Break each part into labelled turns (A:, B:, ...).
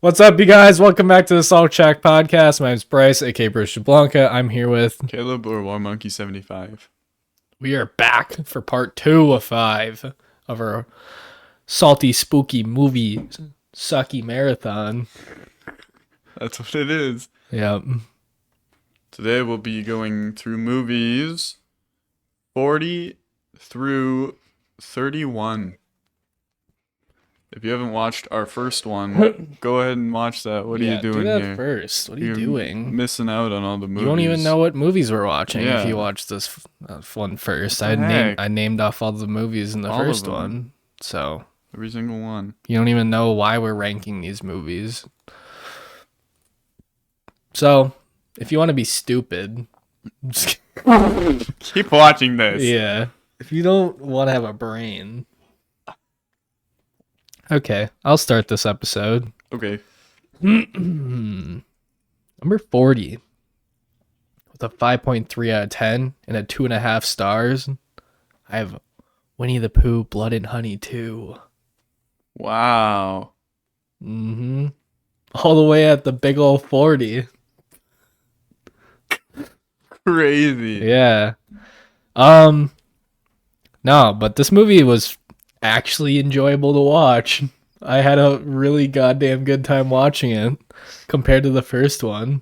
A: What's up, you guys? Welcome back to the Salt Shack podcast. My name's Bryce, aka Bruce Jablonca. I'm here with
B: Kaleb or War Monkey 75.
A: We are back for part 2 of 5 of our salty, spooky movie sucky marathon.
B: That's what it is.
A: Yep.
B: Today we'll be going through movies 40 through 31. If you haven't watched our first one, go ahead and watch that. What are you doing
A: do that
B: here?
A: first. What are you
B: You're
A: doing?
B: Missing out on all the movies.
A: You don't even know what movies we're watching
B: Yeah.
A: if you watch this one first.
B: What the heck?
A: I named off all the movies in the
B: All of
A: first
B: them.
A: one. So
B: Every single one.
A: you don't even know why we're ranking these movies. So, if you want to be stupid,
B: Keep watching this.
A: yeah. If you don't want to have a brain. Okay, I'll start this episode.
B: Okay.
A: Number 40. With a 5.3 out of 10 and a 2.5 stars. I have Winnie the Pooh, Blood and Honey 2.
B: Wow.
A: All the way at the big old 40.
B: Crazy.
A: Yeah. No, but this movie was actually enjoyable to watch. I had a really goddamn good time watching it compared to the first one.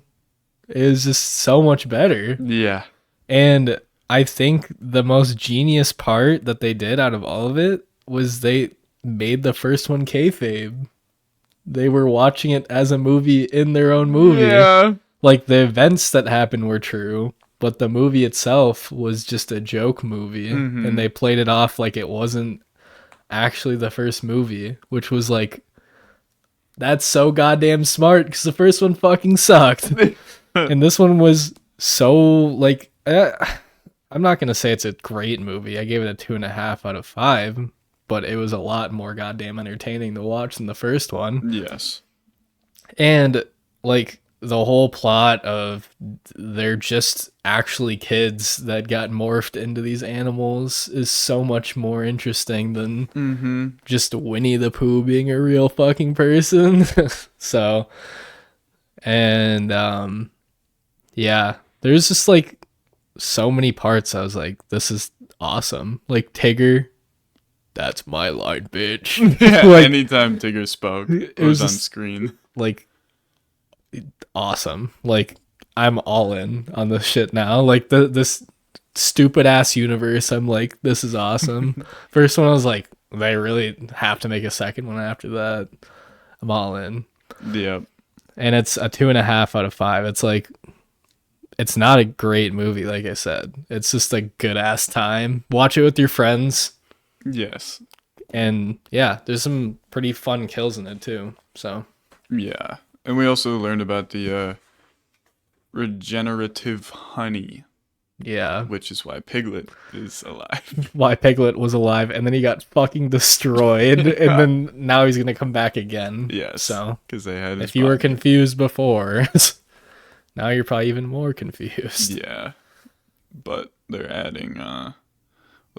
A: It was just so much better.
B: Yeah.
A: And I think the most genius part that they did out of all of it was they made the first one kayfabe. They were watching it as a movie in their own movie.
B: Yeah.
A: Like, the events that happened were true, but the movie itself was just a joke movie.
B: Mhm.
A: And they played it off like it wasn't actually the first movie, which was like, that's so goddamn smart because the first one fucking sucked. And this one was so, like, I'm not going to say it's a great movie. I gave it a 2.5 out of 5, but it was a lot more goddamn entertaining to watch than the first one.
B: Yes.
A: And, like, the whole plot of they're just actually kids that got morphed into these animals is so much more interesting than just Winnie the Pooh being a real fucking person. So, and yeah, there's just like so many parts I was like, this is awesome. Like Tigger, that's my line, bitch.
B: Yeah,
A: Like,
B: anytime Tigger spoke, it
A: was
B: was on
A: just-
B: screen.
A: like awesome. Like, I'm all in on this shit now. Like, this stupid ass universe, I'm like, this is awesome. First one I was like, they really have to make a second one after that. I'm all in.
B: Yep.
A: And it's a 2.5 out of 5. It's like, it's not a great movie, like I said. It's just a good ass time. Watch it with your friends.
B: Yes.
A: And yeah, there's some pretty fun kills in it too. So
B: Yeah. And we also learned about the regenerative honey,
A: yeah,
B: which is why Piglet is alive.
A: why Piglet was alive, and then he got fucking destroyed, and then now he's gonna come back again.
B: Yes.
A: So
B: Because they had his
A: if you were
B: body.
A: confused before, now you're probably even more confused.
B: Yeah. But they're adding, well,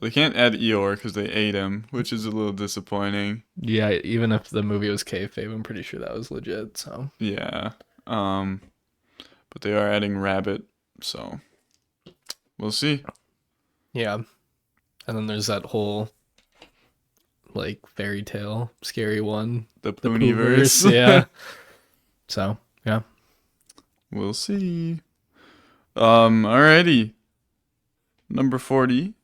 B: they can't add Eeyore because they ate him, which is a little disappointing.
A: Yeah, even if the movie was kayfabe, I'm pretty sure that was legit. So
B: Yeah. But they are adding Rabbit, so we'll see.
A: yeah, and then there's that whole like fairy tale scary one,
B: The
A: the
B: Pooniverse.
A: Poohverse, yeah. So yeah.
B: We'll see. Alrighty. Number 40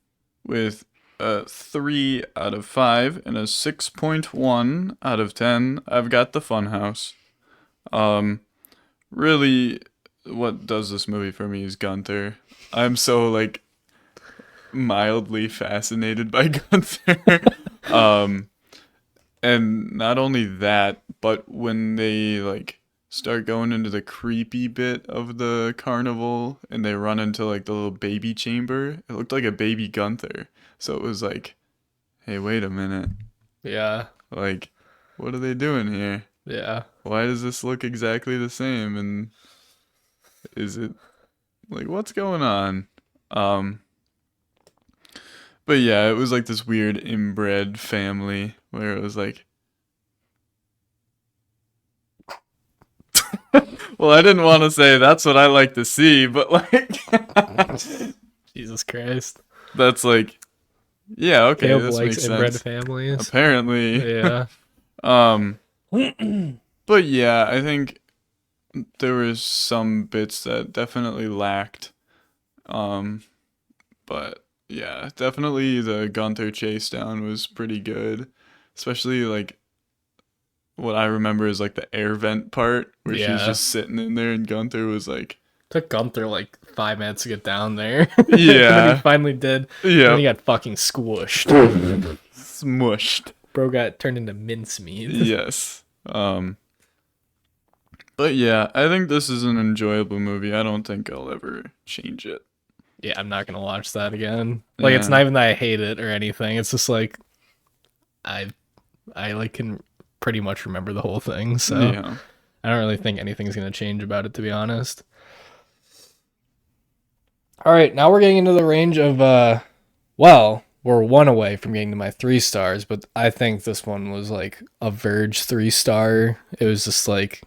B: with a 3 out of 5 and a 6.1 out of 10. I've got The Funhouse. Really, what does this movie for me is Gunther. I'm so, like, mildly fascinated by Gunther. And not only that, but when they, like, start going into the creepy bit of the carnival and they run into like the little baby chamber, it looked like a baby Gunther. So it was like, hey, wait a minute.
A: Yeah.
B: Like, what are they doing here?
A: Yeah.
B: Why does this look exactly the same? And is it like, what's going on? But yeah, it was like this weird inbred family where it was like Well, I didn't want to say that's what I like to see, but like,
A: Jesus Christ.
B: that's like, yeah, okay,
A: Caleb
B: this
A: likes
B: makes
A: inbred
B: sense.
A: families.
B: Apparently.
A: Yeah.
B: Um, but yeah, I think there was some bits that definitely lacked. Um, but yeah, definitely the Gunther chase down was pretty good. Especially like what I remember is like the air vent part where she's
A: Yeah.
B: just sitting in there and Gunther was like,
A: Took Gunther like 5 minutes to get down there. And then he
B: yeah,
A: finally did. And then
B: yep,
A: he got fucking squished.
B: smushed.
A: Bro got turned into mincemeat.
B: Yes. But yeah, I think this is an enjoyable movie. I don't think I'll ever change it.
A: Yeah, I'm not gonna watch that again. Like it's
B: Yeah.
A: not even that I hate it or anything. It's just like I I like can pretty much remember the whole thing, so
B: Yeah.
A: I don't really think anything's gonna change about it to be honest. Alright, now we're getting into the range of well, we're one away from getting to my 3 stars, but I think this one was like a Verge 3 star. It was just like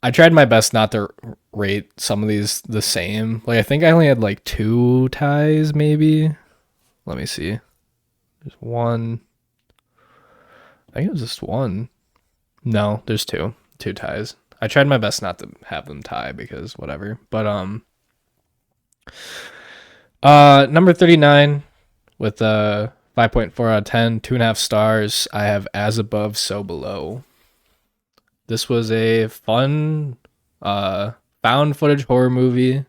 A: I tried my best not to rate some of these the same. Like I think I only had like 2 ties maybe. Let me see. There's one. I think it was just one. No, there's two. 2 ties. I tried my best not to have them tie because whatever. But number 39 with 5.4 out of 10, 2.5 stars. I have As Above, So Below. This was a fun found footage horror movie.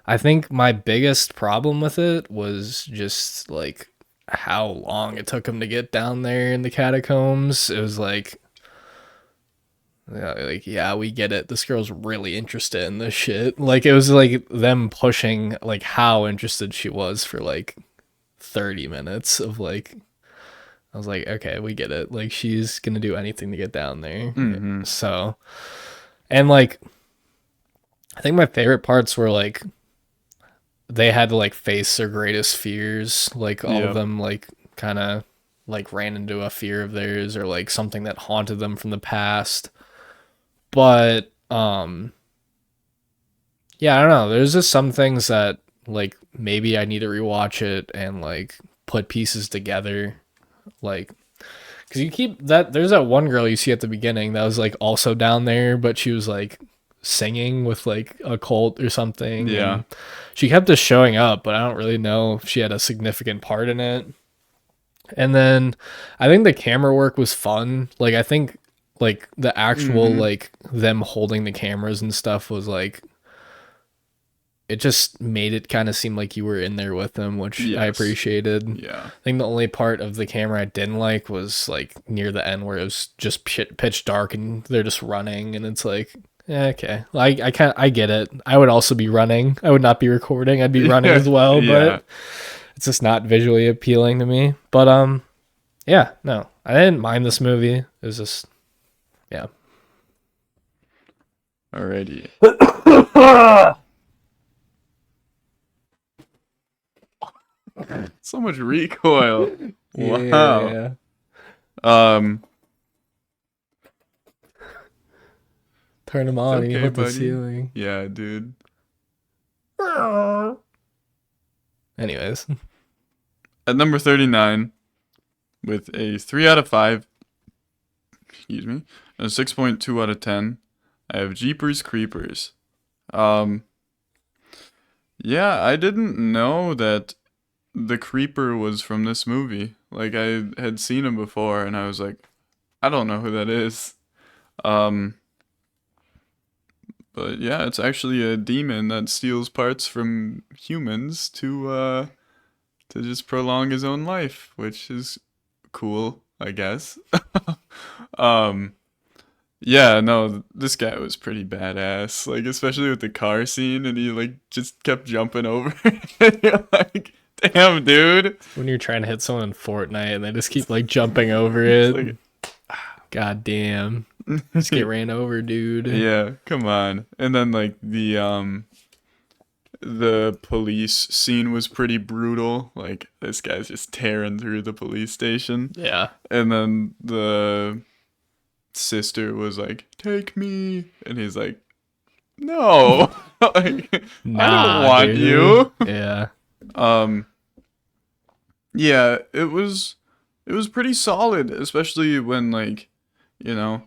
A: I think my biggest problem with it was just like how long it took him to get down there in the catacombs. It was like, yeah, we get it. This girl's really interested in this shit. Like it was like them pushing like how interested she was for like 30 minutes of like I was like, okay, we get it. Like she's gonna do anything to get down there.
B: Mm-hmm.
A: So and like I think my favorite parts were like they had to like face their greatest fears. Like all of
B: Yep.
A: them like kind of like ran into a fear of theirs or like something that haunted them from the past. But yeah, I don't know. There's just some things that like maybe I need to rewatch it and like put pieces together. Like cuz you keep that there's that one girl you see at the beginning that was like also down there, but she was like singing with like a cult or something
B: Yeah.
A: and she kept just showing up, but I don't really know if she had a significant part in it. And then I think the camera work was fun. Like I think like the actual
B: Mm-hmm.
A: like them holding the cameras and stuff was like it just made it kind of seem like you were in there with them, which I
B: Yes.
A: appreciated.
B: Yeah.
A: I think the only part of the camera I didn't like was like near the end where it was just pitch dark and they're just running and it's like okay, I get it. I would also be running. I would not be recording. I'd be running
B: Yeah.
A: as well,
B: Yeah.
A: but it's just not visually appealing to me. But yeah, no, I didn't mind this movie. It was just yeah.
B: Alrighty. So much recoil. Wow.
A: Yeah.
B: Um.
A: Turn them on and you
B: Okay,
A: hit the
B: buddy.
A: ceiling.
B: Yeah, dude.
A: Anyways,
B: At number 39, with a 3 out of 5, excuse me, and a 6.2 out of 10, I have Jeepers Creepers. Um, yeah, I didn't know that the Creeper was from this movie. Like, I had seen him before, and I was like, I don't know who that is. Um, but yeah, it's actually a demon that steals parts from humans to just prolong his own life, which is cool, I guess. um yeah, no, this guy was pretty badass. Like especially with the car scene and he like just kept jumping over. And you're like, damn dude.
A: when you're trying to hit someone in Fortnite and they just keep like jumping over
B: It's
A: it. God damn. Just get ran over, dude.
B: yeah, come on. And then like the police scene was pretty brutal. Like this guy's just tearing through the police station.
A: Yeah.
B: And then the sister was like, "Take me," and he's like, "No, like, I don't
A: Nah,
B: want
A: dude.
B: you."
A: Yeah.
B: Um, yeah, it was pretty solid, especially when like, you know,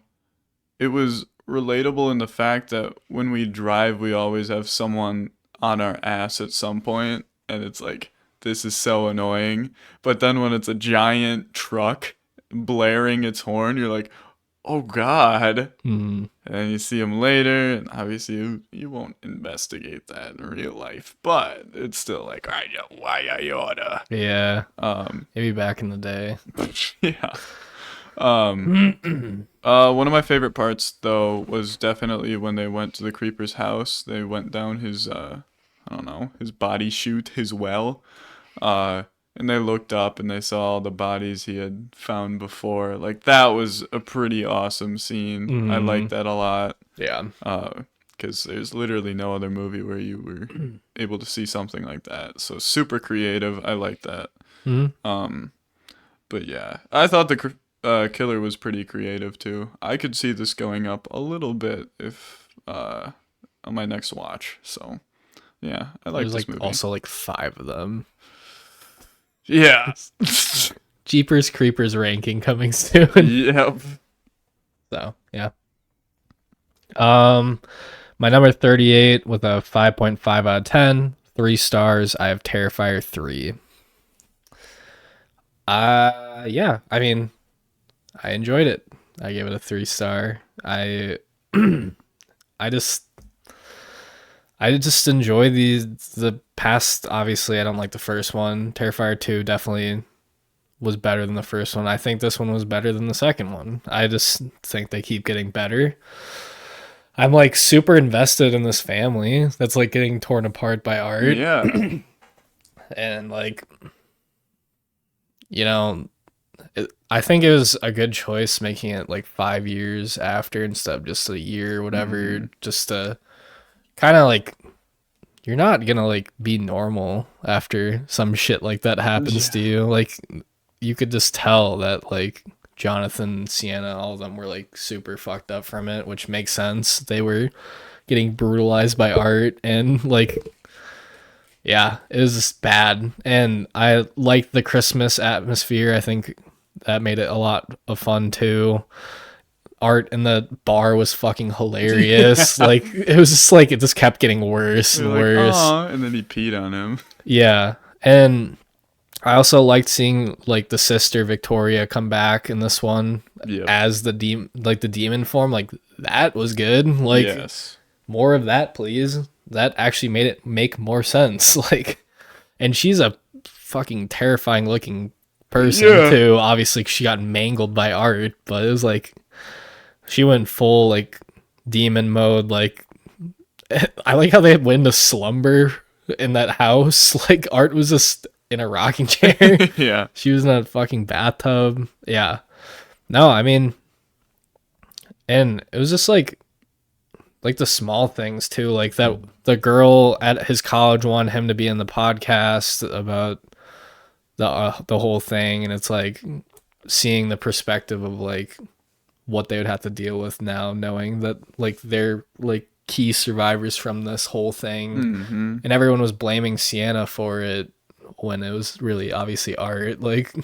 B: it was relatable in the fact that when we drive, we always have someone on our ass at some point, and it's like, this is so annoying. But then when it's a giant truck blaring its horn, you're like, oh God.
A: Mm,
B: And then you see him later, and obviously you won't investigate that in real life, but it's still like, I know why I oughta.
A: yeah.
B: Um,
A: Maybe back in the day.
B: yeah. Um, one of my favorite parts though was definitely when they went to the creeper's house. They went down his I don't know, his body chute, his well. Uh and they looked up and they saw all the bodies he had found before. Like that was a pretty awesome scene. I
A: Mm,
B: liked that a lot.
A: yeah.
B: Because there's literally no other movie where you were able to see something like that. So super creative. I like that.
A: Mm,
B: Um but yeah, I thought the killer was pretty creative too. I could see this going up a little bit if on my next watch. So yeah, I like
A: there's
B: this
A: like
B: movie.
A: also like 5 of them.
B: Yeah.
A: Jeepers Creepers ranking coming soon.
B: Yep.
A: So yeah. My number 38 with a 5.5 out of 10, 3 stars. I have Terrifier 3. Yeah. I mean, I enjoyed it. I gave it a 3 star. I just I just enjoy the past. Obviously, I don't like the first one. Terrifier 2 definitely was better than the first one. I think this one was better than the second one. I just think they keep getting better. I'm like super invested in this family that's like getting torn apart by art.
B: Yeah.
A: And like, you know, I think it was a good choice making it like 5 years after instead of just a year or whatever, just to kind of like, you're not gonna like be normal after some shit like that happens to you. Like, you could just tell that like Jonathan, Sienna, all of them were like super fucked up from it, which makes sense. They were getting brutalized by art and like, yeah, it was just bad. And I liked the Christmas atmosphere. I think that made it a lot of fun too. Art in the bar was fucking hilarious.
B: Yeah.
A: Like it was just like it just kept getting worse and
B: You're like,
A: worse.
B: aw, and then he peed on him.
A: Yeah. And I also liked seeing like the sister Victoria come back in this one
B: Yep.
A: as the demon form. Like that was good. Like
B: Yes.
A: more of that, please. That actually made it make more sense. Like, and she's a fucking terrifying looking person
B: Yeah.
A: too. Obviously, she got mangled by art, but it was like she went full like demon mode. Like, I like how they went to slumber in that house. Like, art was just in a rocking chair.
B: Yeah.
A: She was in a fucking bathtub. Yeah. No, I mean, and it was just like the small things too, like that the girl at his college wanted him to be in the podcast about the whole thing, and it's like seeing the perspective of like what they would have to deal with now, knowing that like they're like key survivors from this whole thing, and everyone was blaming Sienna for it when it was really obviously art. Like,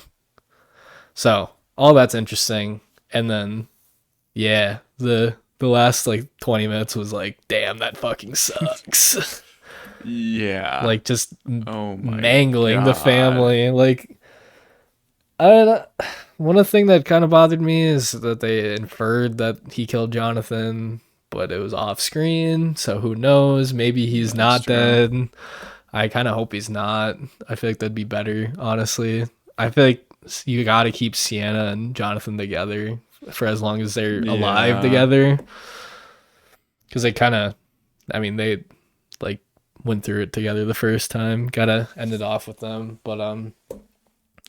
A: so all that's interesting, and then yeah, the last like 20 minutes was like, damn, that fucking sucks.
B: Yeah.
A: Like just
B: Oh my
A: mangling the
B: God.
A: family. Like, I don't know. One thing that kind of bothered me is that they inferred that he killed Jonathan, but it was off screen. So who knows? Maybe he's not
B: true.
A: dead. I kind of hope he's not. I feel like that'd be better, honestly. I feel like you got to keep Sienna and Jonathan together for as long as they're alive
B: Yeah.
A: together, because they kind of, I mean, they like went through it together the first time. Gotta end it off with them. But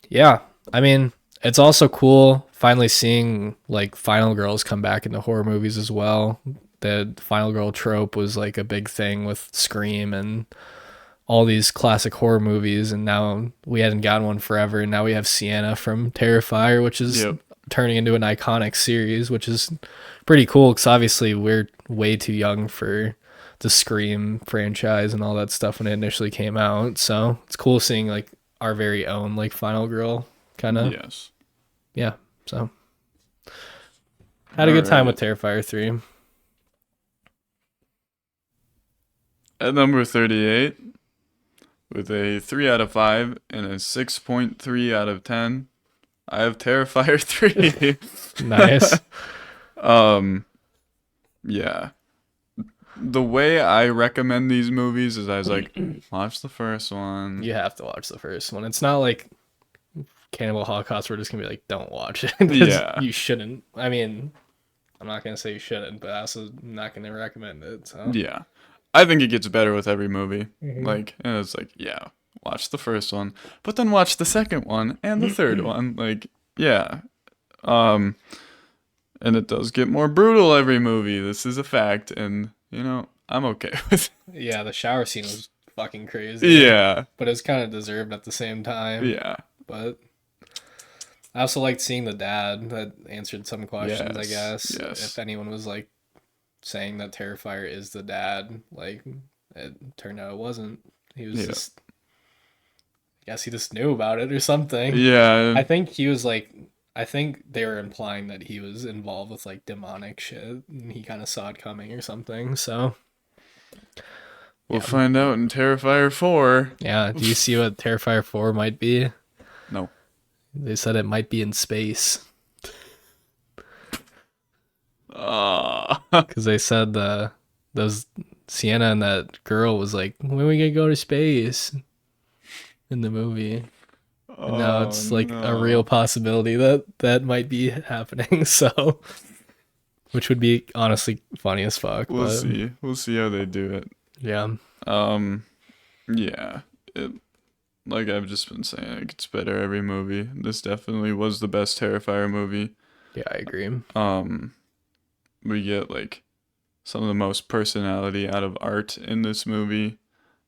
A: yeah, I mean, it's also cool finally seeing like final girls come back into horror movies as well. The final girl trope was like a big thing with Scream and all these classic horror movies, and now we hadn't gotten one forever, and now we have Sienna from Terrifier, which is
B: Yep.
A: turning into an iconic series, which is pretty cool because obviously we're way too young for the Scream franchise and all that stuff when it initially came out. So it's cool seeing like our very own like final girl kind of.
B: Yes.
A: Yeah. So had a good time with
B: Alright.
A: Terrifier 3.
B: At number 38, with a 3 out of 5 and a 6.3 out of 10, I have Terrifier 3.
A: Nice.
B: Yeah. The way I recommend these movies is I was like, watch the first one.
A: You have to watch the first one. It's not like Cannibal Holocaust. We're just gonna be like, don't watch it. 'Cause
B: Yeah.
A: you shouldn't. I mean, I'm not gonna say you shouldn't, but I also not gonna recommend it. So
B: Yeah. I think it gets better with every movie.
A: Mhm.
B: Like, and it's like, yeah, watch the first one, but then watch the second one and the third one. Like, yeah. And it does get more brutal every movie. This is a fact, and I'm okay with
A: yeah, the shower scene was fucking
B: it.
A: crazy.
B: Yeah.
A: But it's kind of deserved at the same time.
B: Yeah.
A: But I also liked seeing the dad that answered some questions, I
B: Yes,
A: guess.
B: yes.
A: If anyone was like saying that Terrifier is the dad, like it turned out it wasn't. He was
B: Yeah.
A: just I guess he just knew about it or something.
B: Yeah.
A: I think he was like I think they were implying that he was involved with like demonic shit and he kind of saw it coming or something. So
B: We'll find out in Terrifier 4.
A: yeah, do you see what Terrifier 4 might be?
B: No.
A: They said it might be in space. Because they said those Sienna and that girl was like, when we gonna go to space in the movie. And now it's like a real possibility that might be happening. So, which would be honestly funny as fuck.
B: We'll
A: but,
B: see. We'll see how they do it.
A: Yeah.
B: Yeah. Like I've just been saying, it gets better every movie. This definitely was the best Terrifier movie.
A: Yeah, I agree.
B: We get like some of the most personality out of art in this movie.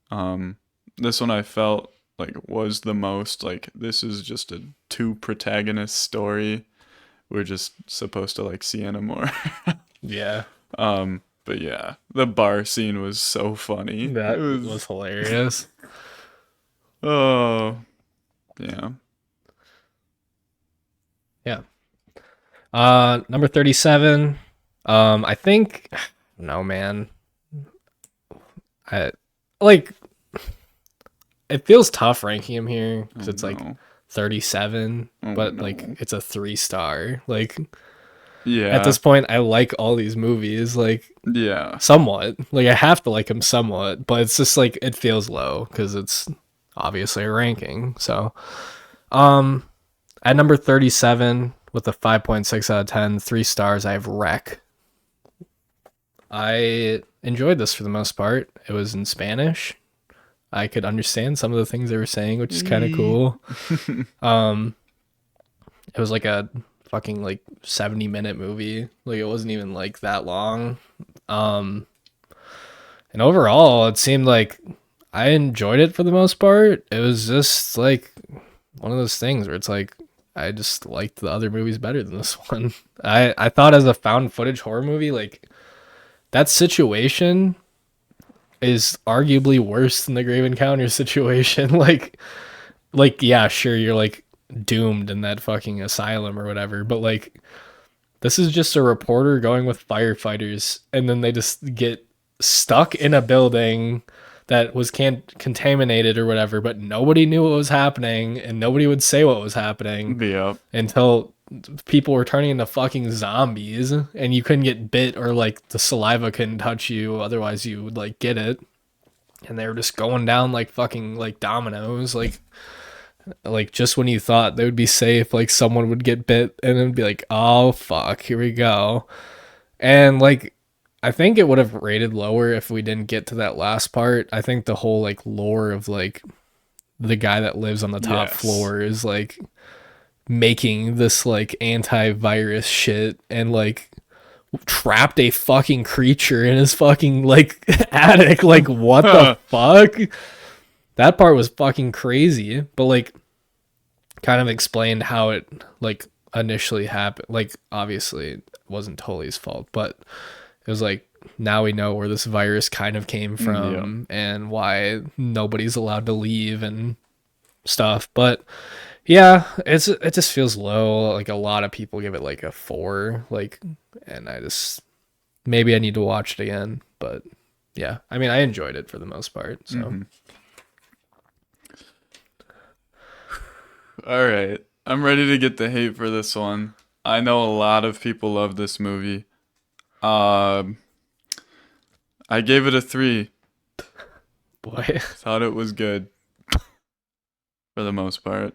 B: This one I felt like was the most like this is just a two protagonist story. We're just supposed to like Sienna more.
A: Yeah.
B: But yeah, the bar scene was so funny.
A: That
B: It
A: was hilarious.
B: Oh, yeah.
A: Yeah. Number 37. I think no man. I like it feels tough ranking him here because it's like 37, but like it's a 3-star. Like
B: Yeah.
A: at this point, I like all these movies, like
B: Yeah.
A: somewhat. Like I have to like them somewhat, but it's just like it feels low because it's obviously a ranking. So, at number 37 with a 5.6 out of 10, 3 stars, I have Wreck. I enjoyed this for the most part. It was in Spanish. I could understand some of the things they were saying, which is kind of cool. It was like a fucking like 70-minute movie. Like it wasn't even like that long. And overall, it seemed like I enjoyed it for the most part. It was just like one of those things where it's like I just liked the other movies better than this one. I thought as a found footage horror movie, like that situation is arguably worse than the Grave Encounter situation. like yeah, sure, you're like doomed in that fucking asylum or whatever, but like this is just a reporter going with firefighters and then they just get stuck in a building that was contaminated or whatever, but nobody knew what was happening and nobody would say what was happening
B: Yep.
A: until people were turning into fucking zombies and you couldn't get bit or like the saliva couldn't touch you, otherwise you would like get it. And they were just going down like fucking like dominoes, like just when you thought they would be safe, like someone would get bit and it'd be like, oh fuck, here we go. And like I think it would have rated lower if we didn't get to that last part. I think the whole like lore of like the guy that lives on the top floor is like making this like antivirus shit and like trapped a fucking creature in his fucking like attic. Like what the fuck? That part was fucking crazy, but like kind of explained how it like initially happened. Like, obviously, it wasn't totally his fault, but it was like, now we know where this virus kind of came
B: Yeah.
A: from and why nobody's allowed to leave and stuff. But yeah, it just feels low. Like, a lot of people give it like a 4. Like, and I just maybe I need to watch it again. But yeah, I mean, I enjoyed it for the most part. So
B: All right. I'm ready to get the hate for this one. I know a lot of people love this movie. Um, I gave it a 3.
A: boy,
B: Thought it was good for the most part.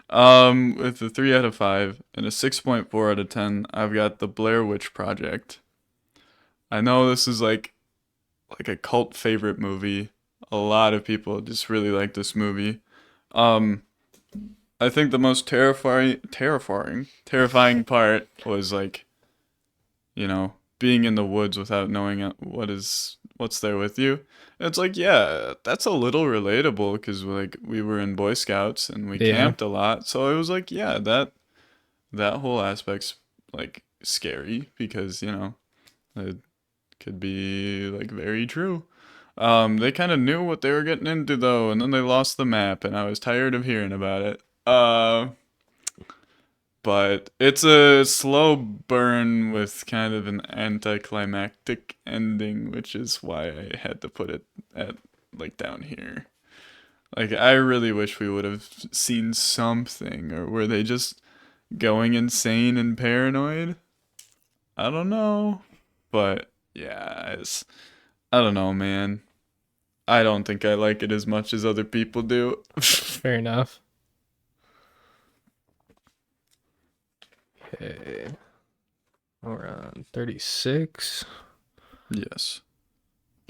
B: With a 3 out of 5 and a 6.4 out of 10, I've got The Blair Witch Project. I know this is like a cult favorite movie. A lot of people just really like this movie. Um, I think the most terrifying part was like, being in the woods without knowing what's there with you. It's like, yeah, that's a little relatable because like we were in Boy Scouts and we
A: yeah,
B: camped a lot, so it was like, yeah, that whole aspect's like scary because it could be like very true. They kind of knew what they were getting into though, and then they lost the map, and I was tired of hearing about it. But it's a slow burn with kind of an anticlimactic ending, which is why I had to put it at like down here. Like I really wish we would have seen something, or were they just going insane and paranoid? I don't know. But yeah, I don't know, man. I don't think I like it as much as other people do.
A: fair enough. Okay, we're on 36.
B: Yes.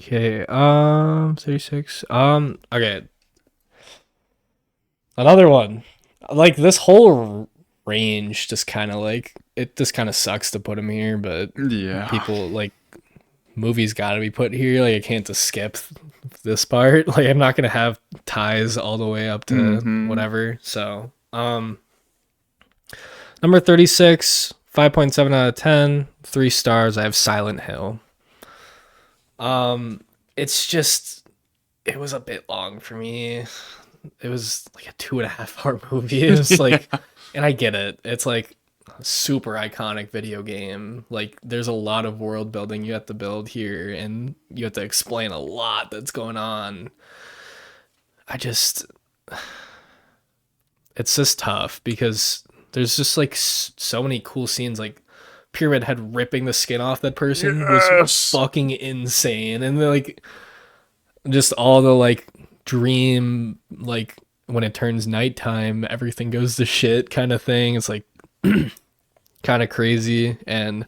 A: Okay, 36. Okay, another one. Like, this whole range just kind of like, it just kind of sucks to put him here, but
B: Yeah.
A: people like, movies got to be put here. Like, I can't just skip this part. Like, I'm not gonna have ties all the way up to
B: Mm-hmm.
A: whatever. So, number 36, 5.7 out of 10, 3 stars. I have Silent Hill. It's just, it was a bit long for me. It was like a 2.5 hour movie. It was like, and I get it. It's like a super iconic video game. Like, there's a lot of world building you have to build here, and you have to explain a lot that's going on. I just, it's just tough because there's just like so many cool scenes. Like, Pyramid Head ripping the skin off that person was
B: Yes.
A: fucking insane, and like just all the like dream, like when it turns nighttime everything goes to shit kind of thing. It's like kind of crazy, and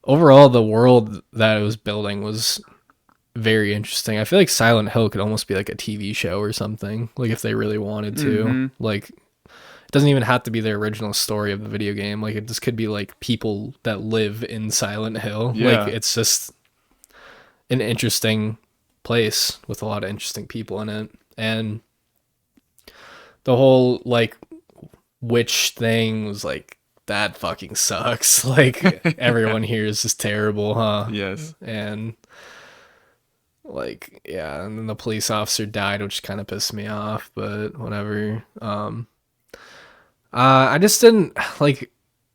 A: overall the world that it was building was very interesting. I feel like Silent Hill could almost be like a TV show or something, like if they really wanted to.
B: Mm-hmm.
A: Like, it doesn't even have to be the original story of the video game. Like, it just could be like people that live in Silent Hill. Like,
B: Yeah.
A: it's just an interesting place with a lot of interesting people in it. And the whole like witch thing was like, that fucking sucks. Like, everyone here is just terrible, huh?
B: Yes.
A: And like, yeah, and then the police officer died, which kind of pissed me off, but whatever. I just didn't like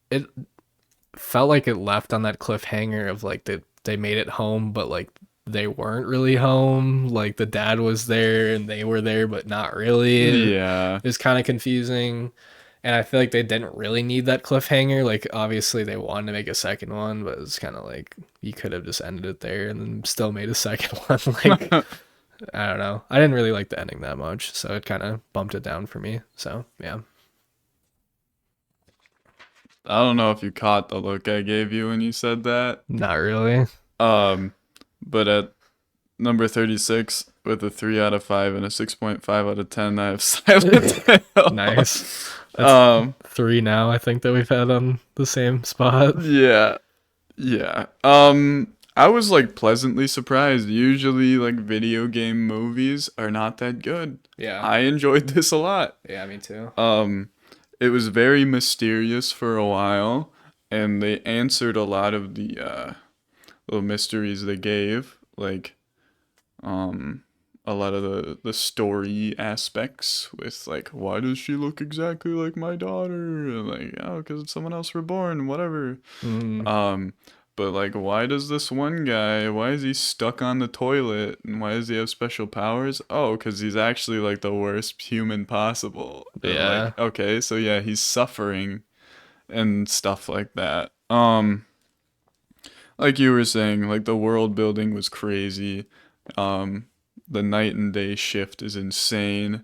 A: it. Felt like it left on that cliffhanger of like they made it home, but like they weren't really home. Like, the dad was there and they were there, but not really.
B: Yeah.
A: It was kind of confusing. And I feel like they didn't really need that cliffhanger. Like, obviously they wanted to make a second one, but it's kind of like you could have just ended it there and then still made a second one. Like, I don't know. I didn't really like the ending that much, so it kind of bumped it down for me. So, yeah.
B: I don't know if you caught the look I gave you when you said that.
A: Not really.
B: Um, but at number 36 with a 3 out of 5 and a 6.5 out of 10, I have Silent Hill.
A: Nice. That's
B: Um,
A: 3 now, I think, that we've had on the same spot.
B: yeah. Yeah. I was like pleasantly surprised. Usually like video game movies are not that good.
A: Yeah.
B: I enjoyed this a lot.
A: Yeah, me too.
B: Um, it was very mysterious for a while, and they answered a lot of the little mysteries they gave, like um a lot of the story aspects with like why does she look exactly like my daughter, and like oh because someone else reborn, whatever.
A: Mm,
B: um but like why does this one guy, why is he stuck on the toilet, and why does he have special powers? Oh, because he's actually like the worst human possible, and
A: yeah.
B: like okay, so yeah, he's suffering and stuff like that. Like you were saying, like the world building was crazy. Um, the night and day shift is insane.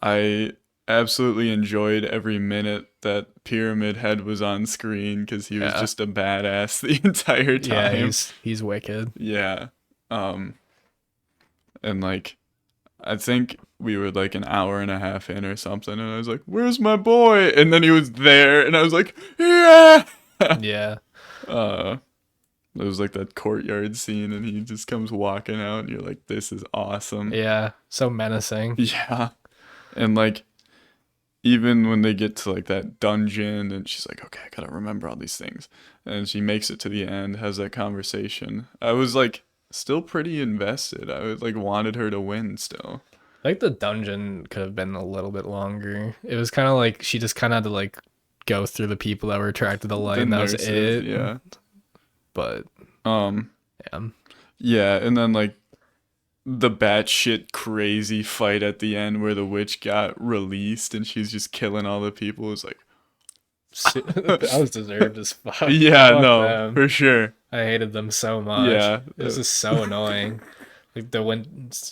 B: I absolutely enjoyed every minute that Pyramid Head was on screen because he was
A: Yeah.
B: just a badass the entire
A: Yeah,
B: time.
A: he's wicked.
B: Yeah. Um, and like I think we were like an hour and a half in or something, and I was like, "Where's my boy?" And then he was there, and I was like, "Yeah."
A: Yeah.
B: uh, It was like that courtyard scene, and he just comes walking out, and you're like, "This is awesome."
A: Yeah. So menacing.
B: Yeah, and like even when they get to like that dungeon, and she's like, "Okay, I gotta remember all these things," and she makes it to the end, has that conversation. I was like still pretty invested. I was like wanted her to win still.
A: I think the dungeon could have been a little bit longer. It was kind of like she just kind of had to like go through the people that were attracted to light,
B: The
A: and that was
B: nurses,
A: it.
B: yeah.
A: But
B: Um,
A: yeah,
B: yeah, and then like the batshit crazy fight at the end where the witch got released and she's just killing all the people was like,
A: that was deserved as fuck.
B: yeah,
A: Fuck
B: no,
A: them.
B: for sure.
A: I hated them so much.
B: Yeah,
A: It was just so annoying. Like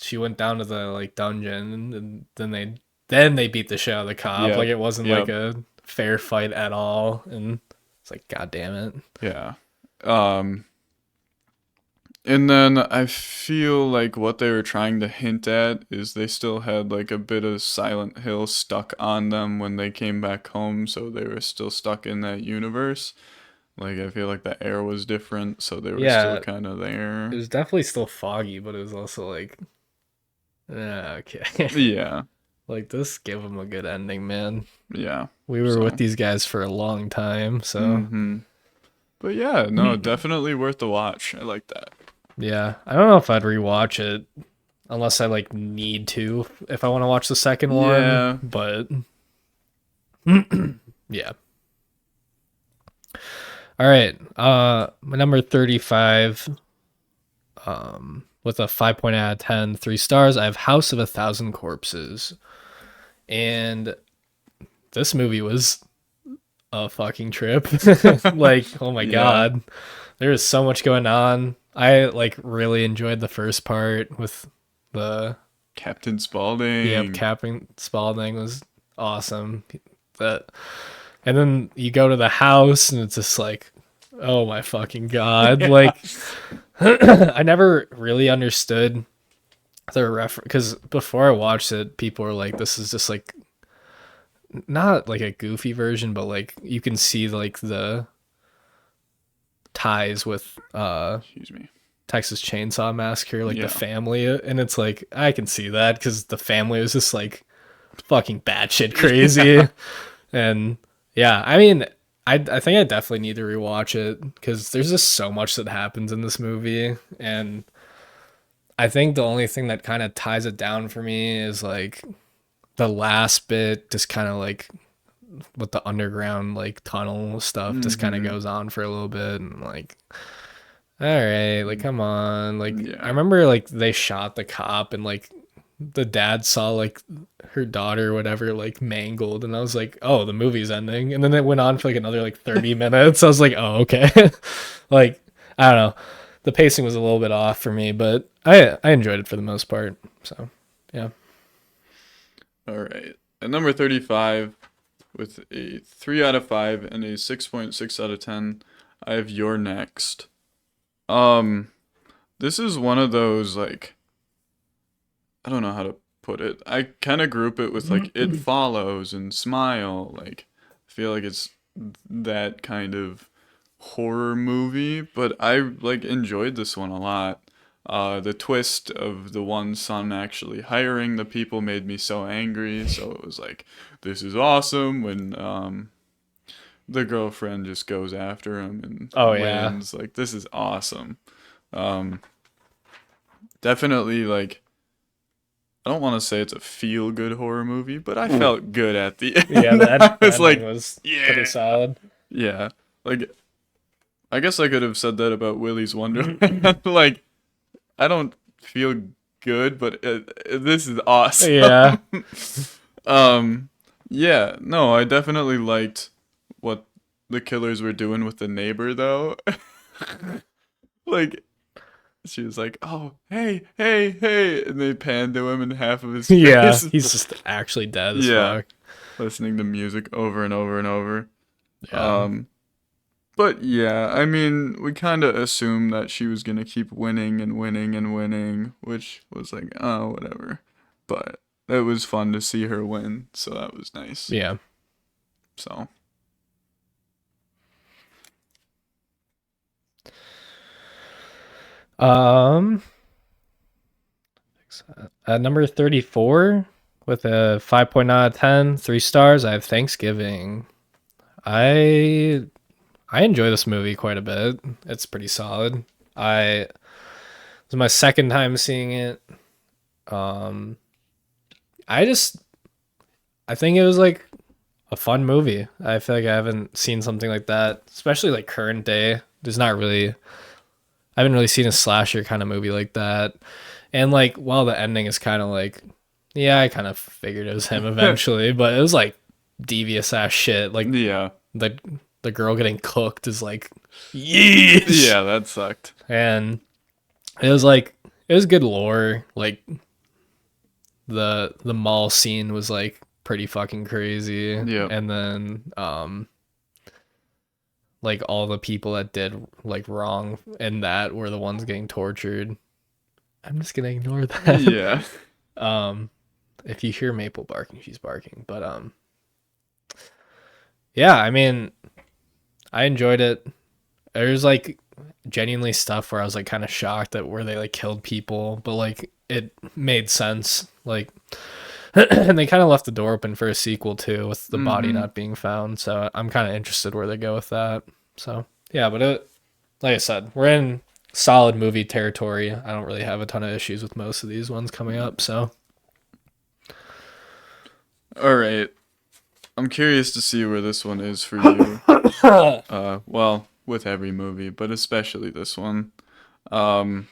A: she went down to the like dungeon, and then they beat the shit out of the cop.
B: yeah,
A: Like it wasn't
B: yeah,
A: like a fair fight at all, and it's like god damn it.
B: yeah. Um, and then I feel like what they were trying to hint at is they still had like a bit of Silent Hill stuck on them when they came back home, so they were still stuck in that universe. Like I feel like the air was different, so they were still
A: Yeah,
B: kind of
A: it
B: there.
A: was definitely still foggy, but it was also like okay.
B: Yeah,
A: Like this give them a good ending, man.
B: yeah.
A: We were with
B: So,
A: these guys for a long time, so
B: mm-hmm. But yeah, no, definitely worth the watch. I like that.
A: yeah. I don't know if I'd rewatch it unless I like need to if I want to watch the second one,
B: Yeah.
A: but yeah. All right. My number 35 with a 5 out of 10, 3 stars. I have House of a Thousand Corpses. And this movie was a fucking trip. Like, oh my
B: Yeah.
A: god. There is so much going on. I like really enjoyed the first part with the
B: Captain Spaulding.
A: Captain Spaulding was awesome. That and then you go to the house and it's just like, oh my fucking god.
B: Yeah.
A: Like I never really understood the reference because before I watched it, people were like, this is just like not like a goofy version, but like you can see like the ties with
B: Excuse me.
A: Texas Chainsaw Massacre, like
B: Yeah.
A: the family, and it's like I can see that because the family was just like fucking batshit crazy,
B: Yeah.
A: and yeah, I mean, I think I definitely need to rewatch it because there's just so much that happens in this movie, and I think the only thing that kind of ties it down for me is like the last bit, just kind of like with the underground like tunnel stuff, just kind of
B: Mhm.
A: goes on for a little bit, and like all right, like come on. Like
B: Yeah.
A: I remember like they shot the cop and like the dad saw like her daughter or whatever like mangled and I was like, "Oh, the movie's ending." And then it went on for like another like 30 minutes. I was like, "Oh, okay." Like I don't know. The pacing was a little bit off for me, but I enjoyed it for the most part. So, yeah.
B: All right. At number 35, with a 3 out of 5 and a 6.6 out of 10, I have You're Next. This is one of those, like, I don't know how to put it. I kind of group it with, like, It Follows and Smile. Like, I feel like it's that kind of horror movie, but I, like, enjoyed this one a lot. The twist of the one son actually hiring the people made me so angry. So it was like, this is awesome when the girlfriend just goes after him and
A: Oh yeah.
B: wins. Like, this is awesome. Um, Definitely, like, I don't want to say it's a feel good horror movie, but I felt good at the
A: Yeah,
B: end. I
A: the
B: was
A: ending
B: like,
A: was pretty
B: yeah.
A: solid.
B: Yeah. Like, I guess I could have said that about Willy's Wonderland. Like, I don't feel good, but this is awesome.
A: Yeah.
B: um, yeah, no, I definitely liked what the killers were doing with the neighbor, though. Like, she was like, "Oh, hey, hey, hey," and they panned to him, and half of his
A: Yeah,
B: face is
A: he's just actually dead as
B: yeah,
A: fuck.
B: listening to music over and over and over.
A: Yeah.
B: Um, but yeah, I mean, we kind of assumed that she was gonna keep winning and winning and winning, which was like, oh, whatever. But it was fun to see her win, so that was nice.
A: Yeah.
B: So,
A: Um at number 34 with a 5.9 out of 10, 3 stars, I have Thanksgiving. I I enjoy this movie quite a bit. It's pretty solid. It was my second time seeing it. Um I just I think it was like a fun movie. I feel like I haven't seen something like that, especially like current day. There's not really I haven't really seen a slasher kind of movie like that. And like while the ending is kind of like yeah, I kind of figured it was him eventually, but it was like devious ass shit. Like
B: yeah.
A: the the girl getting cooked is like yeesh.
B: Yeah, that sucked.
A: And it was like it was good lore. Like the mall scene was like pretty fucking crazy.
B: Yep.
A: And then like all the people that did like wrong in that were the ones getting tortured. I'm just gonna ignore that.
B: Yeah.
A: um if you hear Maple barking, she's barking. But yeah, I mean, I enjoyed it. There's like genuinely stuff where I was like kind of shocked at where they like killed people, but like it made sense. Like and they kind of left the door open for a sequel too with the body
B: Mm-hmm.
A: not being found. So I'm kind of interested where they go with that. So, yeah, but like I said, we're in solid movie territory. I don't really have a ton of issues with most of these ones coming up, so
B: All right. I'm curious to see where this one is for you. Well, with every movie, but especially this one. Um,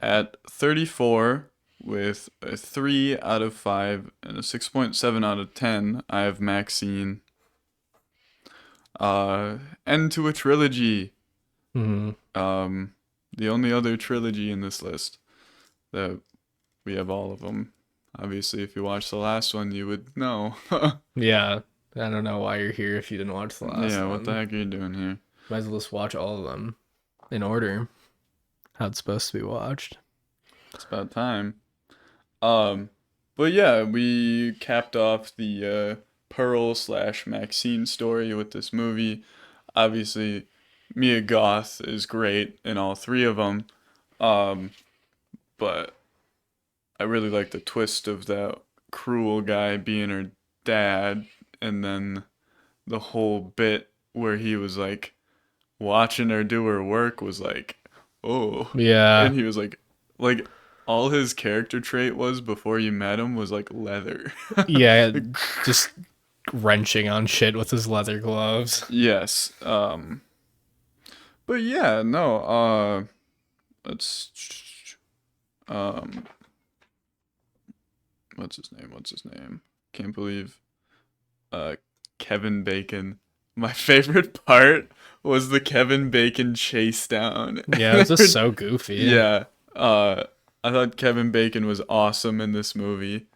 B: at 34, with a 3 out of 5 and a 6.7 out of 10, I have Maxine. End to a trilogy.
A: mhm.
B: Um, the only other trilogy in this list that we have all of them. Obviously, if you watched the last one, you would know.
A: Yeah. I don't know why you're here if you didn't watch the last
B: Yeah, what the
A: one.
B: heck are you doing here?
A: Might as well just watch all of them in order. How it's supposed to be watched.
B: It's about time. Um, but yeah, we capped off the Pearl slash Maxine story with this movie. Obviously, Mia Goth is great in all three of them. Um, but I really like the twist of that cruel guy being her dad, and then the whole bit where he was like watching her do her work was like, oh,
A: Yeah.
B: and he was like all his character trait was before you met him was like leather.
A: Yeah, just wrenching on shit with his leather gloves.
B: Yes. But yeah, no. Let's. Um. What's his name? What's his name? Can't believe. Uh, Kevin Bacon. My favorite part was the Kevin Bacon chase down.
A: Yeah, it was just so goofy.
B: Yeah. I thought Kevin Bacon was awesome in this movie.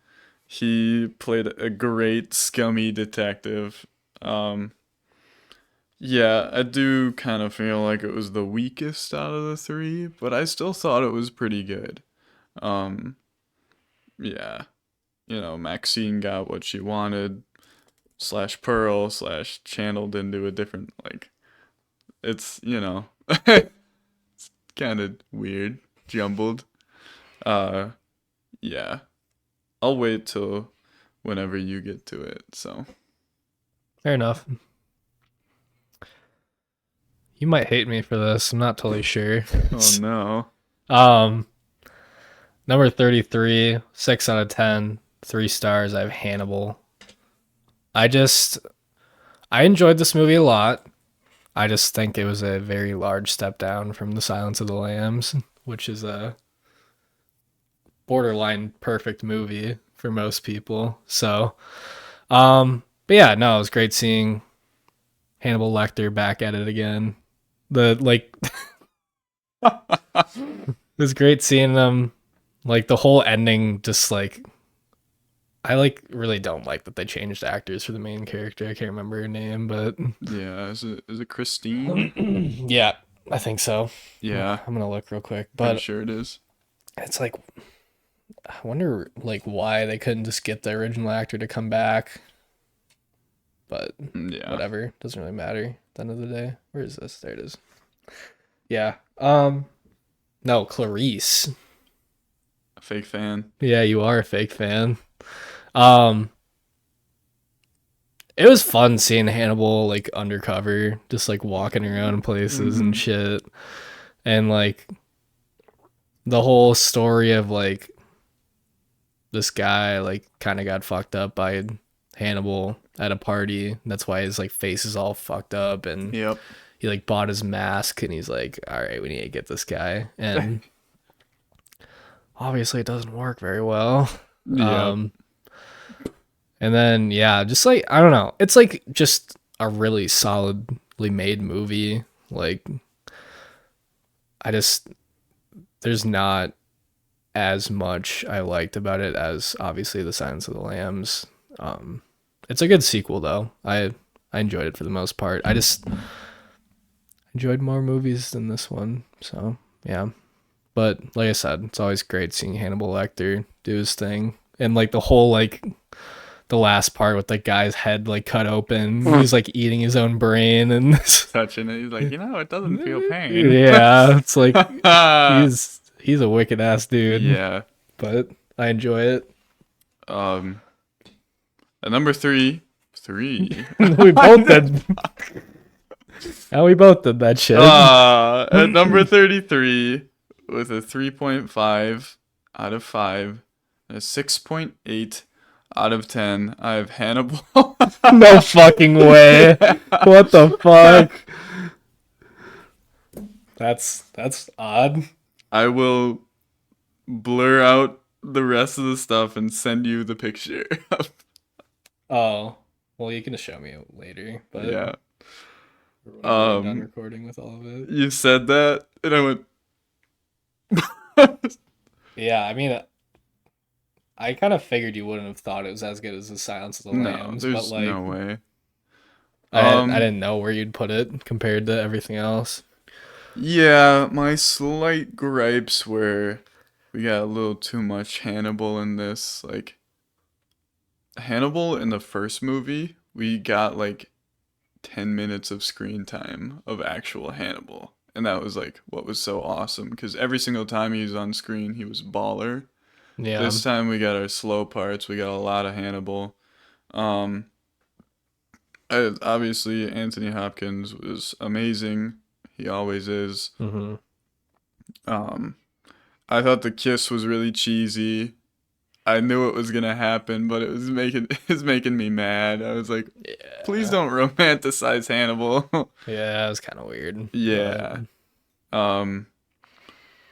B: He played a great scummy detective. Um, yeah, I do kind of feel like it was the weakest out of the three, but I still thought it was pretty good. Um, yeah, Maxine got what she wanted, slash Pearl, slash channeled into a different, like, it's, it's kind of weird. jumbled. Yeah. I'll wait till whenever you get to it. So
A: Fair enough. You might hate me for this. I'm not totally sure.
B: oh no.
A: Um, number 33, 6 out of 10, 3 stars. I have Hannibal. I enjoyed this movie a lot. I just think it was a very large step down from The Silence of the Lambs, which is a borderline perfect movie for most people. So, but yeah, no, it was great seeing Hannibal Lecter back at it again. It was great seeing them, like the whole ending. Just like I really don't like that they changed actors for the main character. I can't remember her name, but
B: Yeah, is it Christine?
A: yeah, I think so.
B: Yeah,
A: I'm gonna look real quick,
B: pretty
A: but
B: sure it is.
A: it's like I wonder like why they couldn't just get the original actor to come back. But
B: Yeah.
A: whatever, doesn't really matter at the end of the day. Where is this? There it is. Yeah. No, Clarice.
B: A fake fan.
A: Yeah, you are a fake fan. Um it was fun seeing Hannibal like undercover, just like walking around places and shit. And like the whole story of like this guy like kind of got fucked up by Hannibal at a party. That's why his like face is all fucked up, and
B: Yep.
A: he like bought his mask and he's like, all right, we need to get this guy. And obviously it doesn't work very well.
B: Yeah.
A: And then yeah, just like I don't know, it's like just a really solidly made movie. Like there's not as much I liked about it as obviously The Silence of the Lambs. It's a good sequel though. I enjoyed it for the most part. I just enjoyed more movies than this one. So yeah. But like I said, it's always great seeing Hannibal Lecter do his thing. And like the whole like the last part with the guy's head like cut open. He's like eating his own brain and
B: Touching it. He's like, it doesn't feel pain.
A: yeah, it's like he's a wicked ass dude.
B: Yeah.
A: But I enjoy it.
B: At number three.
A: We both did. And we both did that shit.
B: At number 33 with a 3.5 out of 5 and a 6.8 out of 10, I have Hannibal.
A: No fucking way. What the fuck? That's odd.
B: I will blur out the rest of the stuff and send you the picture.
A: Oh, well, you can show me it later. But
B: Yeah.
A: we're done recording with all of it.
B: You said that, and I went.
A: Yeah, I mean, I kind of figured you wouldn't have thought it was as good as The Silence of the Lambs.
B: There's
A: but like,
B: no way.
A: I didn't know where you'd put it compared to everything else.
B: Yeah, my slight gripes were we got a little too much Hannibal in this. Like, Hannibal in the first movie, we got like 10 minutes of screen time of actual Hannibal. And that was like what was so awesome because every single time he was on screen, he was baller.
A: Yeah.
B: This time we got our slow parts. We got a lot of Hannibal. Obviously, Anthony Hopkins was amazing. He always is.
A: Mm-hmm.
B: I thought the kiss was really cheesy. I knew it was gonna happen, but it was making me mad. I was like, please don't romanticize Hannibal.
A: Yeah, it was kind of weird.
B: Yeah.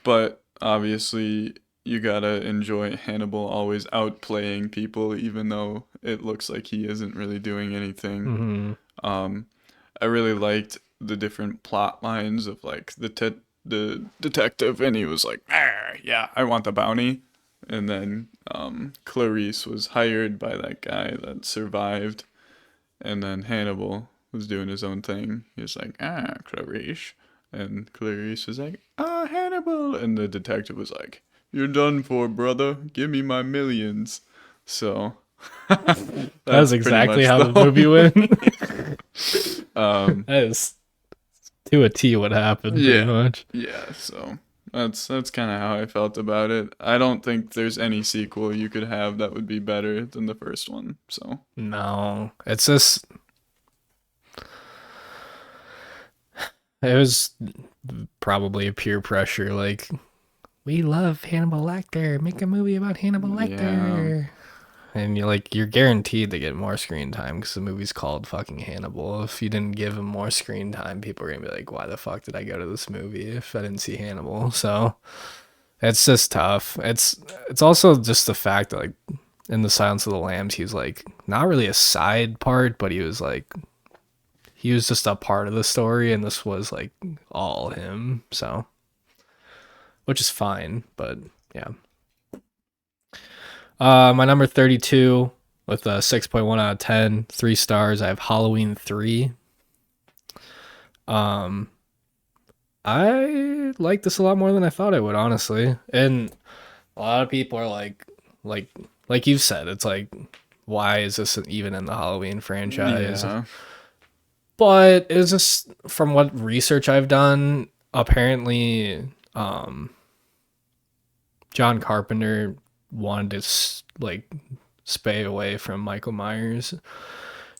B: But obviously you gotta enjoy Hannibal always outplaying people, even though it looks like he isn't really doing anything.
A: Mm-hmm.
B: I really liked the different plot lines of like the detective, and he was like, yeah, I want the bounty. And then Clarice was hired by that guy that survived. And then Hannibal was doing his own thing. He was like, Clarice. And Clarice was like, Hannibal. And the detective was like, you're done for, brother. Give me my millions. So
A: that's exactly how the movie went. That is to a T what happened, pretty much.
B: Yeah, so That's kind of how I felt about it. I don't think there's any sequel you could have that would be better than the first one. So
A: No, it's just it was probably a peer pressure. Like, we love Hannibal Lecter. Make a movie about Hannibal
B: yeah,
A: Lecter. And you're guaranteed to get more screen time because the movie's called fucking Hannibal. If you didn't give him more screen time, people are gonna be like, "Why the fuck did I go to this movie if I didn't see Hannibal?" So it's just tough. It's also just the fact that like in the Silence of the Lambs, he was like not really a side part, but he was just a part of the story, and this was like all him. So which is fine, but yeah. My number 32 with a 6.1 out of 10, 3 stars. I have Halloween 3. Um, I like this a lot more than I thought I would, honestly. And a lot of people are like, like you've said, it's like, why is this even in the Halloween franchise?
B: yeah,
A: But it's just from what research I've done, apparently, um, John Carpenter wanted to like stay away from Michael Myers,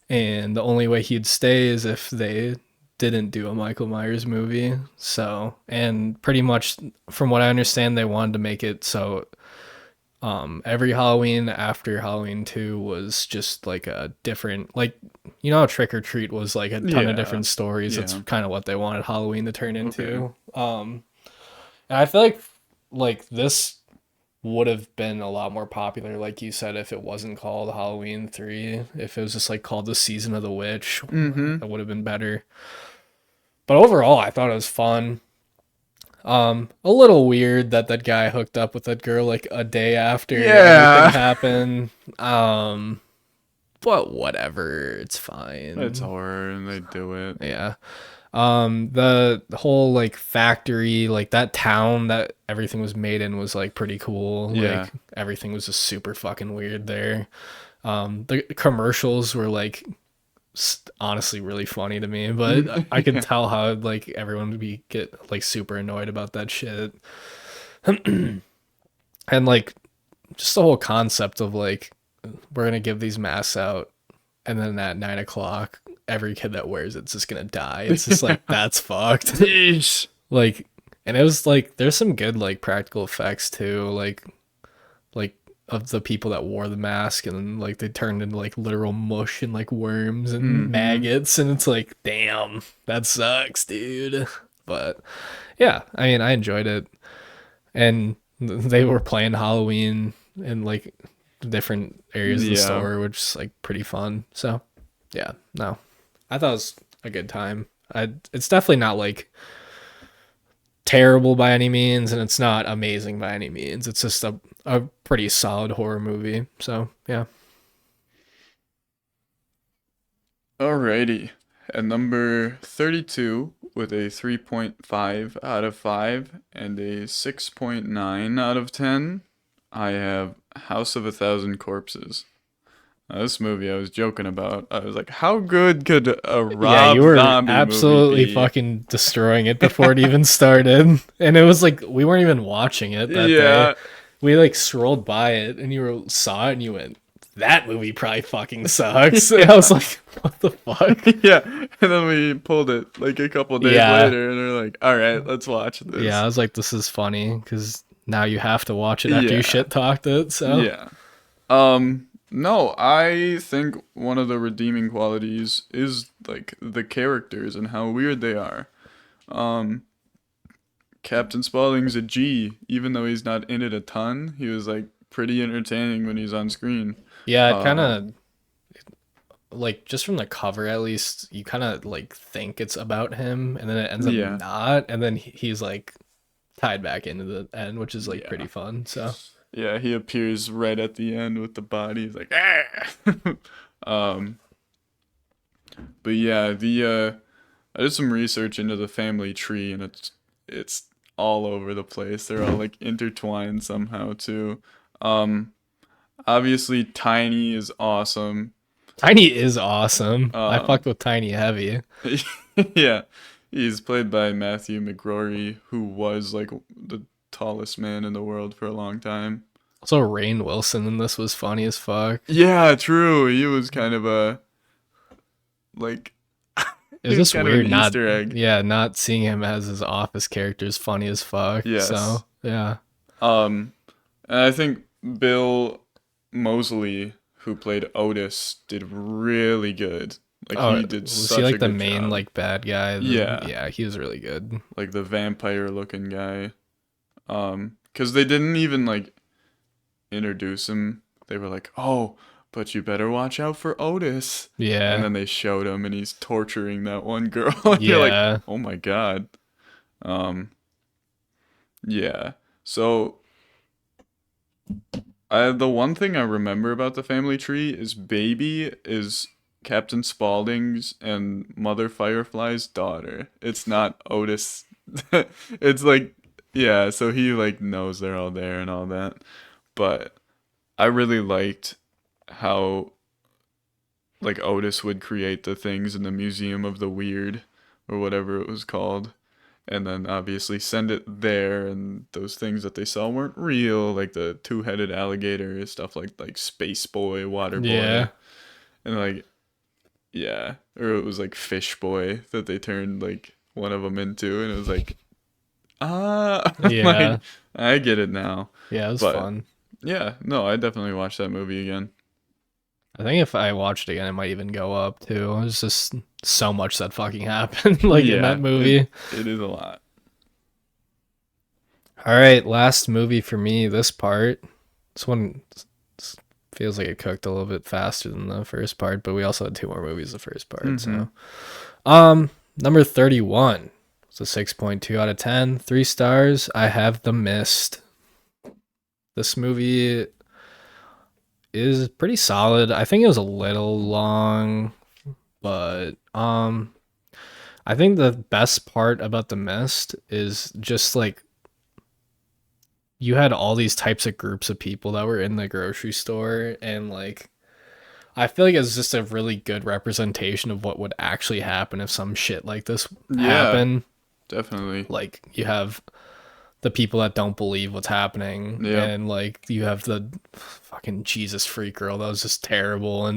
A: and the only way he'd stay is if they didn't do a Michael Myers movie. So, and pretty much from what I understand, they wanted to make it so every Halloween after Halloween 2 was just like a different, like, you know how Trick or Treat was like a ton of
B: yeah,
A: different stories. That's
B: yeah.
A: kind of what they wanted Halloween to turn
B: Okay.
A: into. And I feel like this would have been a lot more popular, like you said, if it wasn't called Halloween 3. If it was just like called the Season of the Witch,
B: Mm-hmm.
A: it would have been better. But overall, I thought it was fun. A little weird that that guy hooked up with that girl like a day after everything
B: Yeah.
A: happened. But whatever, it's
B: It's
A: fine.
B: horror and they do it.
A: Yeah. The whole like factory, like that town that everything was made in was like pretty cool.
B: Yeah.
A: Like everything was just super fucking weird there. The commercials were like honestly really funny to me, but I could
B: Yeah.
A: tell how like everyone would be get like super annoyed about that shit. And like just the whole concept of like we're gonna give these masks out, and then at 9 o'clock every kid that wears it's just gonna die. It's just like that's fucked.
B: Yeesh.
A: Like, and it was like there's some good like practical effects too, like of the people that wore the mask, and then like they turned into like literal mush and like worms and
B: Mm-hmm.
A: maggots, and it's like damn, that sucks, dude. But yeah, I mean I enjoyed it, and they were playing Halloween in like different areas of the
B: Yeah.
A: store, which is like pretty fun. So yeah, no, I thought it was a good time. It's definitely not like terrible by any means, and it's not amazing by any means. It's just a pretty solid horror movie. So yeah.
B: Alrighty. At number 32, with a 3.5 out of 5 and a 6.9 out of 10, I have House of a Thousand Corpses. Now, this movie I was joking about. I was like, how good could a
A: Yeah, you
B: Rob
A: were
B: Zombie movie
A: absolutely
B: be?
A: fucking destroying it before it even started. And it was like we weren't even watching it that day.
B: Yeah.
A: We like scrolled by it and saw it and you went, that movie probably fucking sucks. And I was
B: Yeah.
A: like, what the fuck?
B: Yeah. And then we pulled it like a couple days
A: Yeah.
B: later and we're like, all right, let's watch
A: Yeah, I
B: this.
A: was like, this is funny because now you have to watch it after you
B: Yeah.
A: shit talked it. So
B: Yeah. No, I think one of the redeeming qualities is like the characters and how weird they are. Um, Captain Spaulding's a G, even though he's not in it a ton. He was like pretty entertaining when he's on screen.
A: yeah, it kind
B: Uh,
A: of like just from the cover at least, you kind of like think it's about him, and then it ends up
B: yeah,
A: not, and then he's like tied back into the end, which is like pretty
B: yeah,
A: fun. So
B: yeah. He appears right at the end with the body. He's like, ah! um, but yeah, I did some research into the family tree, and it's all over the place. They're all like intertwined somehow too. Um, Obviously, Tiny is awesome.
A: Tiny is awesome. I
B: Um,
A: fucked with Tiny heavy.
B: yeah, He's played by Matthew McGrory, who was like the tallest man in the world for a long time.
A: Also, Rainn Wilson in this was funny as fuck.
B: Yeah, true. He was kind of a like
A: It
B: he
A: was
B: was
A: just
B: kind of an
A: weird not,
B: Easter egg.
A: yeah, not seeing him as his office character is funny as fuck.
B: Yes.
A: So, yeah.
B: Um, and I think Bill Moseley, who played Otis, did really good. Like
A: Oh,
B: he did
A: was he
B: such a
A: like the
B: good
A: main
B: job.
A: like bad guy?
B: Yeah,
A: Yeah, he was really good.
B: like the vampire looking guy. Because they didn't even like introduce him. They were like, "Oh, but you better watch out for Otis." And
A: Yeah.
B: then they showed him, and he's torturing that one girl, and you're like,
A: Yeah.
B: "Oh my god." Um, yeah. So the one thing I remember about the family tree is Baby is Captain Spaulding's and Mother Firefly's daughter. It's not Otis. It's like, yeah, so he like knows they're all there and all that. But I really liked how like Otis would create the things in the Museum of the Weird or whatever it was called, and then obviously send it there, and those things that they saw weren't real, like the two-headed alligator, stuff like Space Boy, Water
A: Yeah.
B: Boy, and like yeah, or it was like Fish Boy that they turned like one of them into, and it was like ah,
A: Yeah.
B: like I get it now.
A: Yeah, it was
B: But
A: fun.
B: yeah, no, I definitely watched that movie again.
A: I think if I watched it again, it might even go up too. It was just so much that fucking happened, like in that
B: Yeah,
A: movie.
B: it is a lot.
A: All right, last movie for me. This part. This one feels like it cooked a little bit faster than the first part, but we also had two more movies the first part.
B: Mm-hmm.
A: So, number 31. It's a 6.2 out of 10. 3 stars. I Have the Mist. This movie is pretty solid. I think it was a little long, but I think the best part about The Mist is just like you had all these types of groups of people that were in the grocery store, and like I feel like it's just a really good representation of what would actually happen if some shit like this
B: Yeah,
A: happened.
B: definitely.
A: Like you have the people that don't believe what's happening,
B: Yep.
A: and like you have the fucking Jesus freak girl that was just terrible,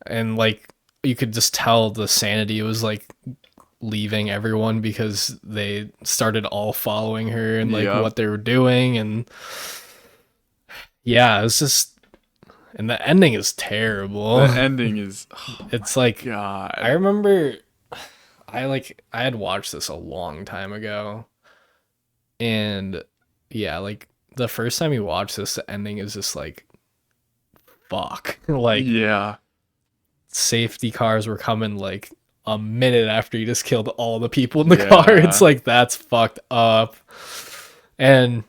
A: and like you could just tell the sanity was like leaving everyone because they started all following her and like
B: Yep.
A: what they were doing, and yeah, it's just, and the ending is
B: The
A: terrible.
B: ending is, oh my
A: It's like I
B: God.
A: remember I had watched this a long time ago, and yeah, like the first time you watch this, the ending is just like fuck. Like
B: Yeah.
A: safety cars were coming like a minute after you just killed all the people in the car. It's
B: Yeah.
A: like that's fucked up. And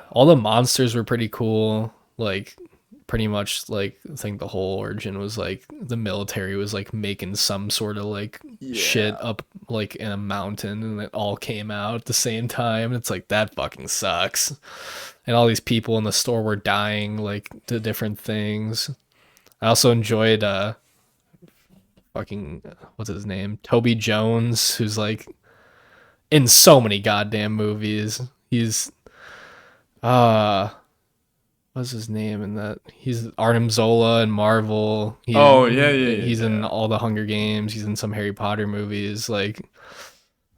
A: all the monsters were pretty cool. Like pretty much like I think the whole origin was like the military was like making some sort of like shit
B: Yeah.
A: up like in a mountain, and it all came out at the same time. It's like that fucking sucks. And all these people in the store were dying like to different things. I also enjoyed fucking what's his name? Toby Jones, who's like in so many goddamn movies. He's uh what's his name in that? He's Arnim Zola in Marvel.
B: Oh, yeah, yeah,
A: He's in
B: yeah.
A: all the Hunger Games. He's in some Harry Potter movies. Like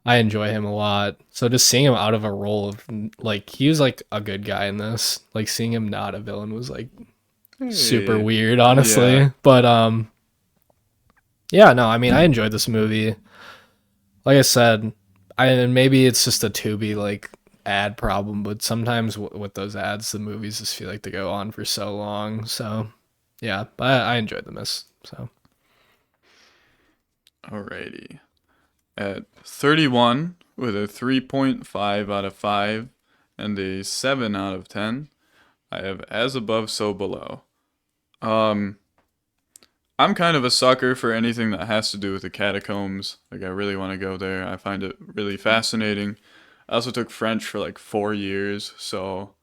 A: I enjoy him a lot. So just seeing him out of a role of like he was like a good guy in this. Like seeing him not a villain was like super
B: Hey.
A: weird,
B: Yeah.
A: honestly. But yeah, no, I mean I enjoyed this movie. Like I said, and maybe it's just a Tubi like ad problem, but sometimes with those ads, the movies just feel like they go on for so long. So yeah, but I enjoyed the miss. So
B: Alrighty. At 31, with a 3.5 out of 5 and a 7 out of 10, I have As Above, So Below. Um, I'm kind of a sucker for anything that has to do with the catacombs. Like, I really want to go there. I find it really fascinating. I also took French for like 4 years, so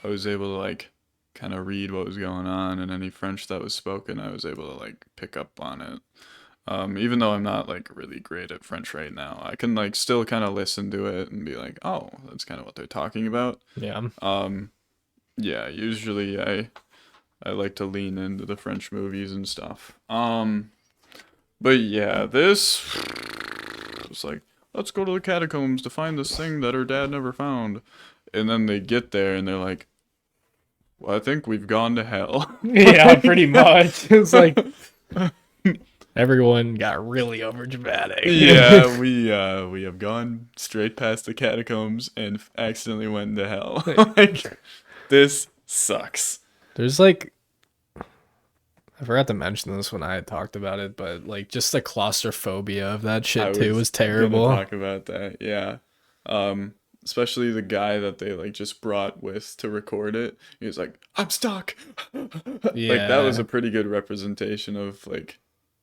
B: I was able to like kind of read what was going on, and any French that was spoken, I was able to like pick up on it. Even though I'm not like really great at French right now, I can like still kind of listen to it and be like, oh, that's kind of what they're talking about.
A: Yeah.
B: Yeah, usually I like to lean into the French movies and stuff. But yeah, this was like, let's go to the catacombs to find this thing that her dad never found. And then they get there and they're like, well, I think we've gone to hell.
A: Yeah, pretty much. It's like everyone got really over dramatic.
B: Yeah, we have gone straight past the catacombs and accidentally went into hell. Like, this sucks.
A: There's like, I forgot to mention this when I had talked about it, but like just the claustrophobia of that
B: I
A: shit too was
B: gonna
A: terrible.
B: talk about that. Yeah. Especially the guy that they like just brought with to record it. He was like, "I'm stuck." Like that was
A: Yeah.
B: a pretty good representation of like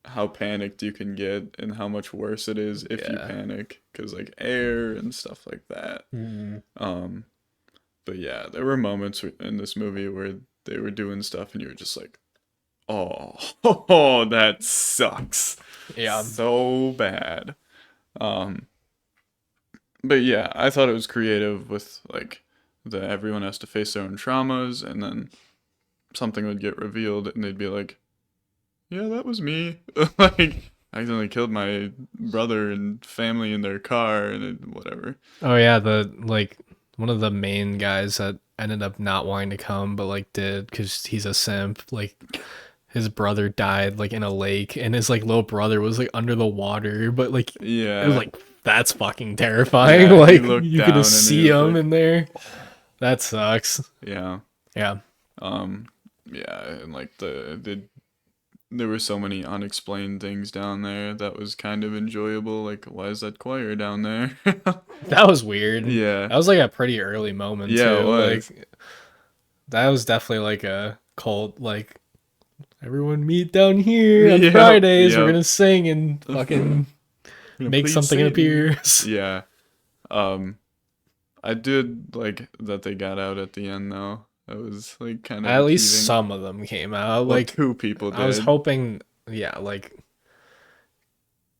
B: how panicked you can get and how much worse it is if you
A: Yeah.
B: panic because like air and stuff like that.
A: Mm.
B: Um, but yeah, there were moments in this movie where they were doing stuff and you were just like, "Oh, oh, that sucks."
A: Yeah.
B: So bad. Um, but yeah, I thought it was creative with like the everyone has to face their own traumas and then something would get revealed and they'd be like, "Yeah, that was me." Like I accidentally killed my brother and family in their car and whatever.
A: Oh yeah, the like one of the main guys that ended up not wanting to come, but like did because he's a simp. Like his brother died like in a lake, and his like little brother was like under the water. But like it was
B: Yeah.
A: like that's fucking terrifying.
B: Yeah, he
A: Like
B: looked
A: you could
B: down and
A: just
B: he
A: see
B: was
A: him
B: like,
A: in there. That sucks.
B: yeah.
A: Yeah.
B: Um yeah, and like there were so many unexplained things down there that was kind of enjoyable. Like, why is that choir down there?
A: That was weird.
B: Yeah.
A: That was like a pretty early moment
B: Yeah, it
A: too.
B: was.
A: Like that was definitely like a cult. Like everyone meet down here on
B: Yep,
A: Fridays. We're
B: yep.
A: gonna sing and fucking
B: Gonna
A: make
B: plead
A: something
B: Satan.
A: appear.
B: Yeah. Um, I did like that they got out at the end though. That was like kind of
A: At least
B: achieving.
A: some of them came out.
B: Well,
A: Like
B: two people
A: I was
B: did.
A: hoping, yeah, like,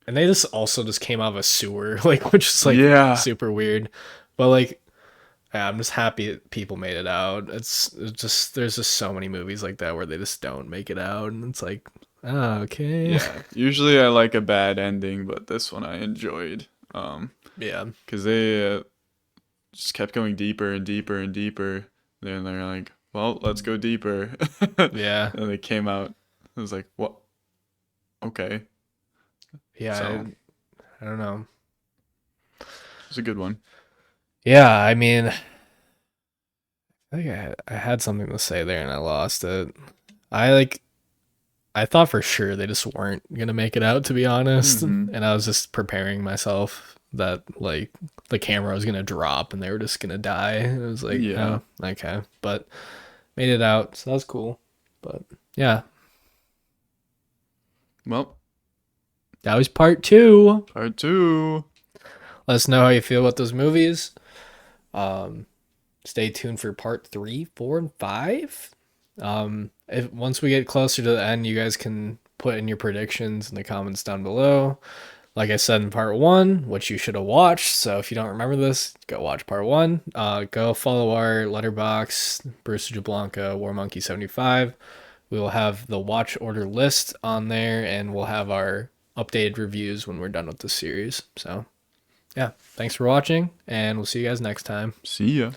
A: and they just also just came out of a sewer, like, which is like
B: Yeah.
A: super weird. But like, yeah, I'm just happy that people made it out. It's just there's just so many movies like that where they just don't make it out, and it's like, oh, okay,
B: Yeah. Usually I like a bad ending, but this one I enjoyed.
A: yeah,
B: Because they just kept going deeper and deeper and deeper. Then they're like, well, let's go deeper.
A: yeah,
B: And they came out. I was like, what? Okay.
A: yeah.
B: So
A: I don't know.
B: it's a good one.
A: Yeah, I mean, I think I had something to say there and I lost it. I like I thought for sure they just weren't gonna make it out, to be honest.
B: Mhm.
A: And I was just preparing myself that like the camera was gonna drop and they were just gonna die. And it was like,
B: Yeah.
A: oh, okay. But made it out, so that was cool. But yeah,
B: Well,
A: that was part 2.
B: part two.
A: Let us know how you feel about those movies. Um, stay tuned for part 3, 4, and 5. If once we get closer to the end, you guys can put in your predictions in the comments down below. Like I said in part 1, which you should have watched. So if you don't remember this, go watch part 1. Go follow our letterbox, Brusta Jablonca, War Monkey 75. We will have the watch order list on there, and we'll have our updated reviews when we're done with the series. So yeah, thanks for watching, and we'll see you guys next time.
B: See ya.